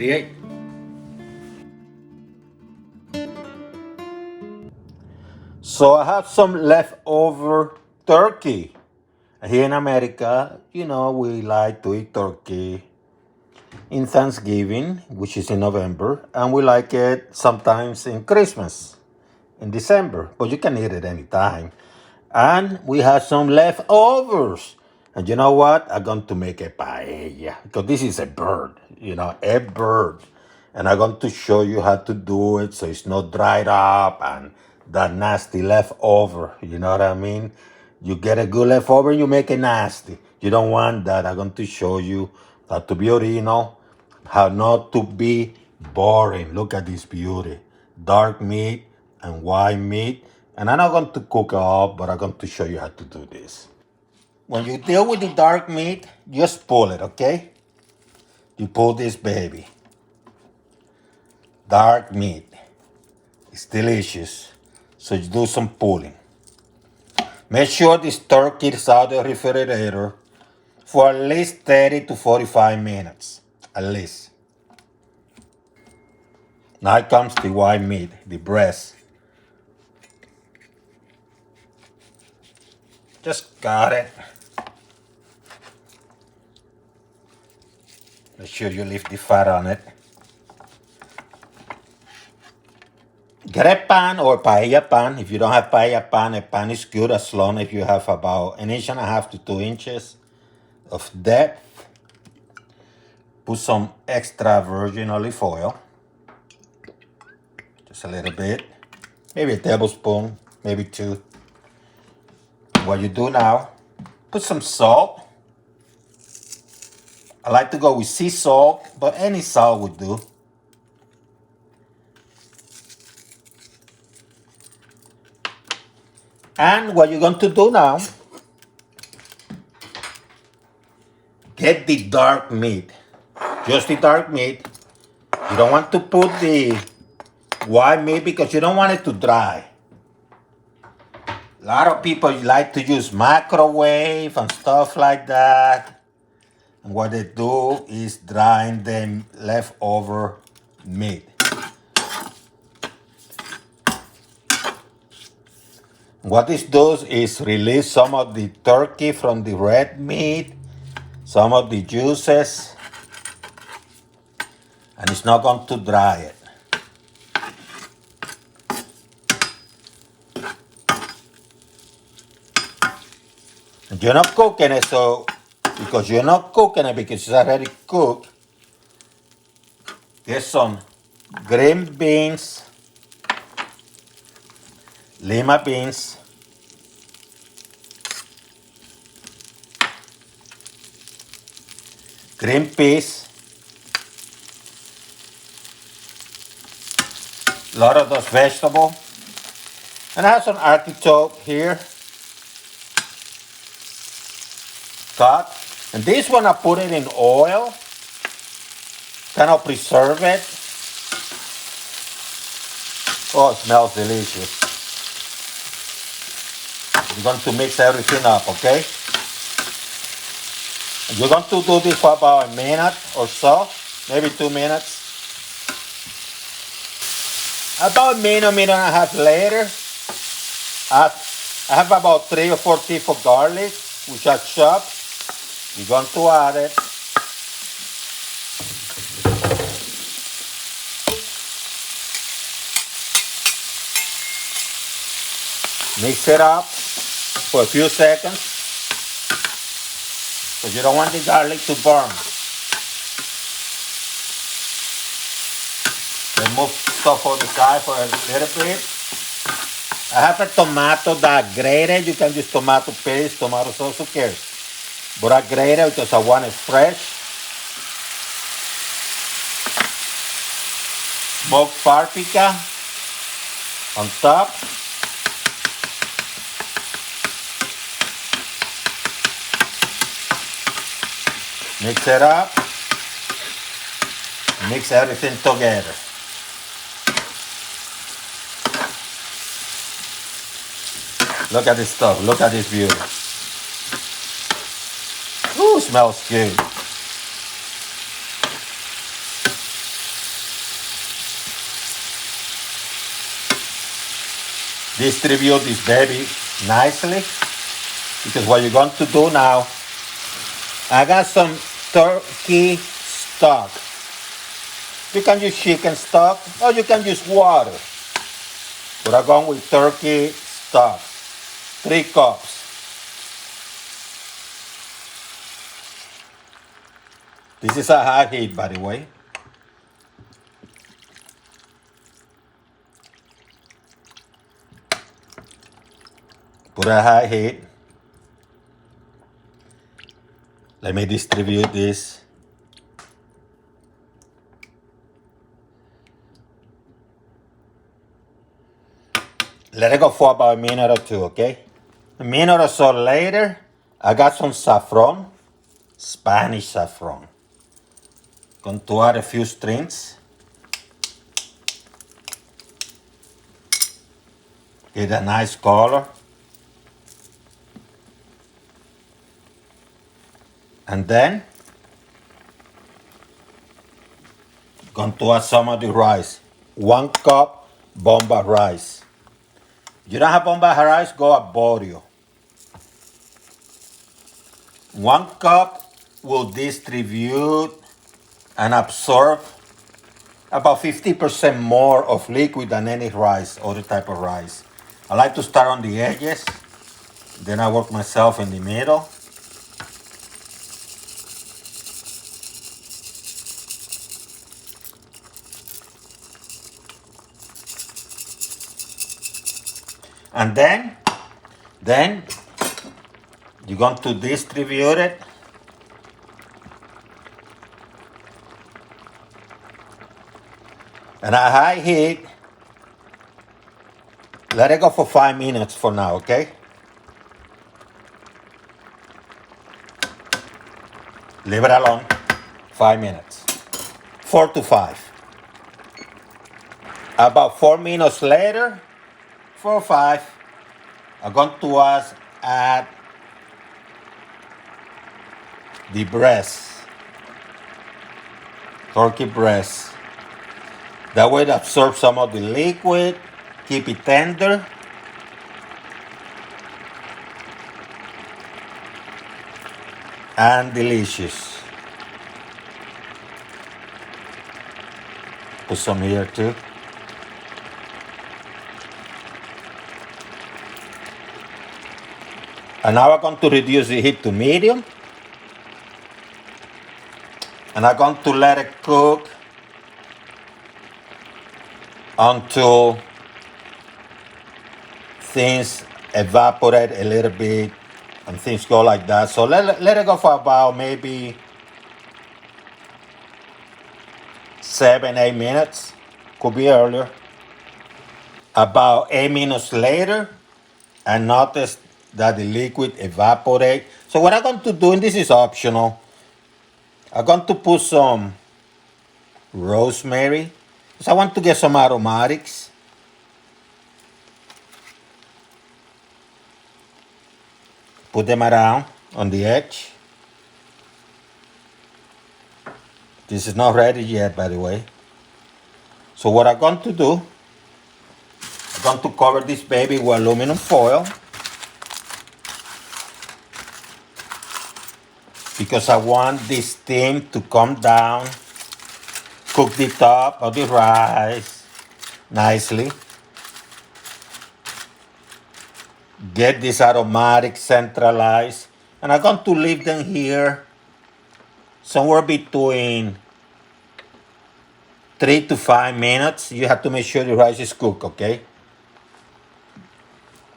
create. So I have some leftover turkey. Here in America, we like to eat turkey in Thanksgiving, which is in November, and we like it sometimes in Christmas, in December, but you can eat it anytime. And we have some leftovers. And you know what? I'm going to make a paella because this is a bird, a bird. And I'm going to show you how to do it so it's not dried up and that nasty leftover. You know what I mean? You get a good leftover, you make it nasty. You don't want that. I'm going to show you how to be original, how not to be boring. Look at this beauty. Dark meat and white meat. And I'm not going to cook it up, but I'm going to show you how to do this. When you deal with the dark meat, just pull it, okay? You pull this baby. Dark meat. It's delicious. So you do some pulling. Make sure this turkey is out of the refrigerator for at least 30 to 45 minutes. At least. Now comes the white meat, the breast. Just got it. Make sure you leave the fat on it. Get a pan or paella pan. If you don't have paella pan, a pan is good as long as you have about 1.5 to 2 inches of depth. Put some extra virgin olive oil. Just a little bit. Maybe a tablespoon, maybe 2. What you do now, put some salt. I like to go with sea salt, but any salt would do. And what you're going to do now, get the dark meat. Just the dark meat. You don't want to put the white meat because you don't want it to dry. A lot of people like to use microwave and stuff like that. And what they do is drying the leftover meat. What this does is release some of the turkey from the red meat, some of the juices, and it's not going to dry it. And you're not cooking it, so because you're not cooking it because it's already cooked, get some green beans, lima beans, green peas, a lot of those vegetables, and I have some artichoke here, cut. And this one I put it in oil, kind of preserve it. Oh, it smells delicious. You're going to mix everything up, okay? And you're going to do this for about a minute or so, maybe 2 minutes. About a minute and a half later, I have about 3 or 4 teeth of garlic, which I chopped. You're going to add it. Mix it up for a few seconds because you don't want the garlic to burn. Then move stuff on the side for a little bit. I have a tomato that grated. You can use tomato paste, tomato sauce, who cares? But I grated because I want it fresh. Smoked paprika on top. Mix it up. Mix everything together. Look at this stuff. Look at this beauty. Ooh, smells good. distribute this baby nicely. Because what you're going to do now, I got some turkey stock. You can use chicken stock or you can use water. But I'm going with turkey stock. 3 cups. This is a high heat, by the way. Put a high heat. Let me distribute this. Let it go for about a minute or two, okay? A minute or so later, I got some saffron, Spanish saffron. Going to add a few strings. Get a nice color. And then, going to add some of the rice. 1 cup bomba rice. If you don't have bomba rice, go arborio. 1 cup will distribute and absorb about 50% more of liquid than any rice, other type of rice. I like to start on the edges, then I work myself in the middle. And then you're going to distribute it. And at high heat, let it go for 5 minutes for now, okay? Leave it alone, 5 minutes. 4 to 5. About 4 minutes later, 4 or 5, I'm going to add the breast, turkey breast. That way it absorbs some of the liquid, keep it tender. And delicious. Put some here too. And now I'm going to reduce the heat to medium. And I'm going to let it cook until things evaporate a little bit and things go like that. So let it go for about maybe 7, 8 minutes. Could be earlier. About 8 minutes later, I noticed that the liquid evaporate. So what I'm going to do, and this is optional, I'm going to put some rosemary, because I want to get some aromatics. Put them around on the edge. This is not ready yet, by the way. So what I'm going to do, I'm going to cover this baby with aluminum foil, because I want this steam to come down, cook the top of the rice nicely. Get this aromatic centralized, and I'm going to leave them here somewhere between 3 to 5 minutes. You have to make sure the rice is cooked, okay?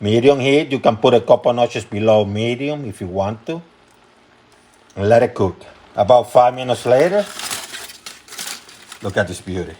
Medium heat, you can put a couple notches below medium if you want to. And let it cook. About 5 minutes later, look at this beauty.